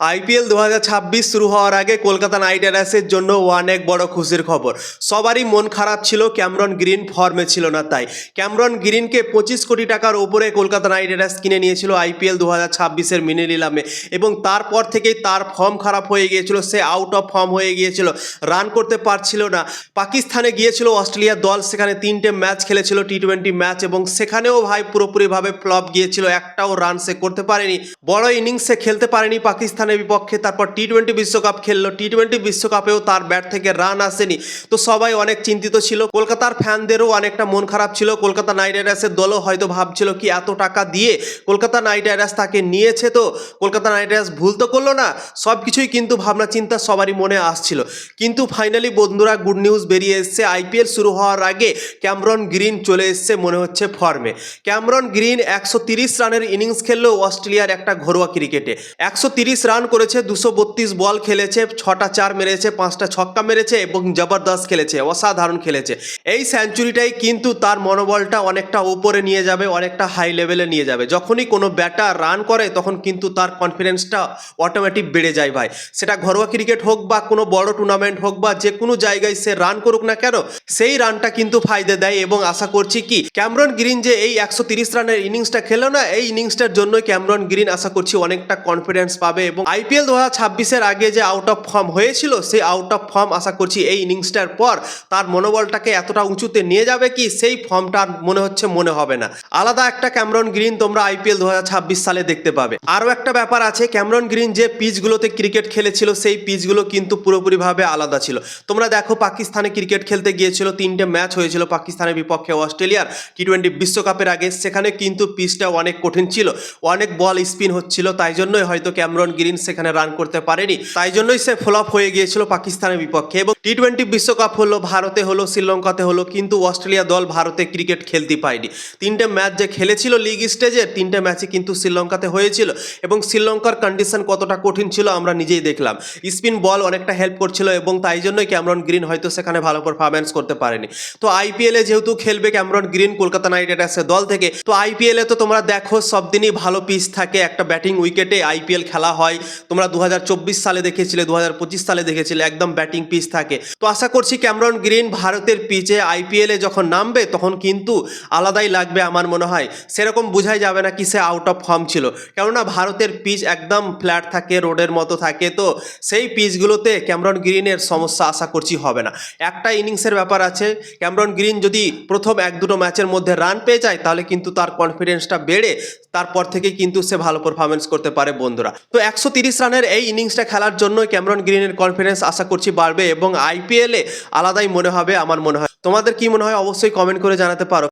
IPL 2026 শুরু হওয়ার আগে কলকাতা নাইট রাইডার্সের জন্য অনেক বড় খুশির খবর। সবারই মন খারাপ ছিল, ক্যামেরন গ্রিন ফর্মে ছিল না। তাই ক্যামেরন গ্রিনকে 25 কোটি টাকার উপরে কলকাতা নাইট রাইডার্স কিনে নিয়েছিল আইপিএল 2026-এর মিনি নিলামে, এবং তারপর থেকেই তার ফর্ম খারাপ হয়ে গিয়েছিল। সে আউট অফ ফর্ম হয়ে গিয়েছিল, রান করতে পারছিল না। পাকিস্তানে গিয়েছিল অস্ট্রেলিয়ার দল, সেখানে 3টে ম্যাচ খেলেছিল, টি20 ম্যাচ, এবং সেখানেও ভাই পুরোপুরিভাবে ফ্লপ গিয়েছিল। একটাও রান সে করতে পারেনি, বড় ইনিংসে খেলতে পারেনি পাকিস্তানের বিপক্ষে। তারপর টি20 বিশ্বকাপ খেললো, টি20 বিশ্বকাপেও তার ব্যাট থেকে রান আসেনি। তো সবাই অনেক চিন্তিত ছিল, কলকাতার ফ্যানদেরও অনেকটা মন খারাপ ছিল। কলকাতা নাইট রাইডার্সের দলও হয়তো ভাবছিল কি এত টাকা দিয়ে কলকাতা নাইট রাইডার্স তাকে নিয়েছে, তো কলকাতা নাইট রাইডার্স ভুল তো করলো না। সব কিছুই কিন্তু ভাবনা চিন্তা সবারই মনে আসছিল। কিন্তু ফাইনালি বন্ধুরা, গুড নিউজ বেরিয়ে এসছে। আইপিএল শুরু হওয়ার আগে ক্যামেরন গ্রিন চলে এসছে মনে হচ্ছে ফর্মে। ক্যামেরন গ্রিন 130 রানের ইনিংস খেললো অস্ট্রেলিয়ার একটা ঘরোয়া ক্রিকেটে। 130 রান করেছে, 232 বল খেলেছে, 6টা 4 মেরেছে, 5টা ছক্কা মেরেছে, এবং জবরদস্ত খেলেছে, অসাধারণ খেলেছে। এই সেঞ্চুরিটাই কিন্তু তার মনোবলটা অনেকটা উপরে নিয়ে যাবে, অনেকটা হাই লেভেলে নিয়ে যাবে। যখনই কোনো ব্যাটার রান করে তখন কিন্তু তার কনফিডেন্সটা অটোমেটিক বেড়ে যায় ভাই। সেটা ঘরোয়া ক্রিকেট হোক বা কোনো বড় টুর্নামেন্ট হোক বা যে কোনো জায়গায় সে রান করুক না কেন, সেই রানটা কিন্তু ফায়দা দেয়। এবং আশা করছি কি ক্যামেরন গ্রিন যে এই 130 রানের ইনিংসটা খেলো না, এই ইনিংসটার জন্য ক্যামেরন গ্রিন আশা করছি অনেকটা কনফিডেন্স পাবে, এবং আইপিএল 2026-এর আগে যে আউট অফ ফর্ম হয়েছিল, সেই আউট অফ ফর্ম আশা করছি এই ইনিংসটার পর তার মনোবলটাকে এতটা উঁচুতে নিয়ে যাবে কি সেই ফর্মটা মনে হচ্ছে মনে হবে না। আলাদা একটা ক্যামেরন গ্রিন তোমরা আইপিএল 2026 সালে দেখতে পাবে। আরও একটা ব্যাপার আছে, ক্যামেরন গ্রিন যে পিচগুলোতে ক্রিকেট খেলেছিল সেই পিচগুলো কিন্তু পুরোপুরিভাবে আলাদা ছিল। তোমরা দেখো, পাকিস্তানে ক্রিকেট খেলতে গিয়েছিল, 3টে ম্যাচ হয়েছিল পাকিস্তানের বিপক্ষে অস্ট্রেলিয়ার টি20 বিশ্বকাপের আগে। সেখানে কিন্তু পিচটা অনেক কঠিন ছিল, অনেক বল স্পিন হচ্ছিল, তাই জন্যই হয়তো ক্যামেরন গ্রিন সেখানে রান করতে পারেনি, তাই জন্যই সে ফ্লপ হয়ে গিয়েছিল পাকিস্তানের বিপক্ষে। এবং টি20 বিশ্বকাপ হলো, ভারতে হলো, শ্রীলঙ্কাতে হলো, কিন্তু অস্ট্রেলিয়া দল ভারতে ক্রিকেট খেলতে পায়নি। 3টে ম্যাচ যে খেলেছিল লিগ স্টেজের, 3টে ম্যাচই কিন্তু শ্রীলঙ্কাতে হয়েছিল, এবং শ্রীলঙ্কার কন্ডিশন কতটা কঠিন ছিল আমরা নিজেই দেখলাম। স্পিন বল অনেকটা হেল্প করছিল, এবং তাই জন্যই ক্যামেরন গ্রিন হয়তো সেখানে ভালো পারফরম্যান্স করতে পারেনি। তো আইপিএলে যেহেতু খেলবে ক্যামেরন গ্রিন কলকাতা নাইট রাইডার্সের দল থেকে, তো আইপিএলে তো তোমরা দেখো সব দিনই ভালো পিচ থাকে, একটা ব্যাটিং উইকেটে আইপিএল খেলা হয়। তোমরা 2024 সালে দেখেছিলে, 2025 সালে দেখেছিলে, একদম ব্যাটিং পিচ থাকে। তো আশা করছি ক্যামেরন গ্রিন ভারতের পিচে আইপিএলে যখন নামবে তখন কিন্তু আলাদাই লাগবে আমার মনে হয়। সেরকম বোঝাই যাবে না কি সে আউট অফ ফর্ম ছিল, কেননা ভারতের পিচ একদম ফ্ল্যাট থাকে, রোডের মতো থাকে। তো সেই পিচগুলোতে ক্যামেরন গ্রিনের সমস্যা আশা করছি হবে না। একটা ইনিংসের ব্যাপার আছে, ক্যামেরন গ্রিন যদি প্রথম 1-2 ম্যাচের মধ্যে রান পেয়ে যায় তাহলে কিন্তু তার কনফিডেন্সটা বেড়ে তারপর থেকে কিন্তু সে ভালো পারফরমেন্স করতে পারে বন্ধুরা। তো 130 রানের এই ইনিংসটা খেলার জন্য ক্যামেরন গ্রিনের কনফিডেন্স আশা করছি বাড়বে, এবং আইপিএলে আলাদাই মনে হবে আমার মনে হয়। তোমাদের কি মনে হয় অবশ্যই কমেন্ট করে জানাতে পারো।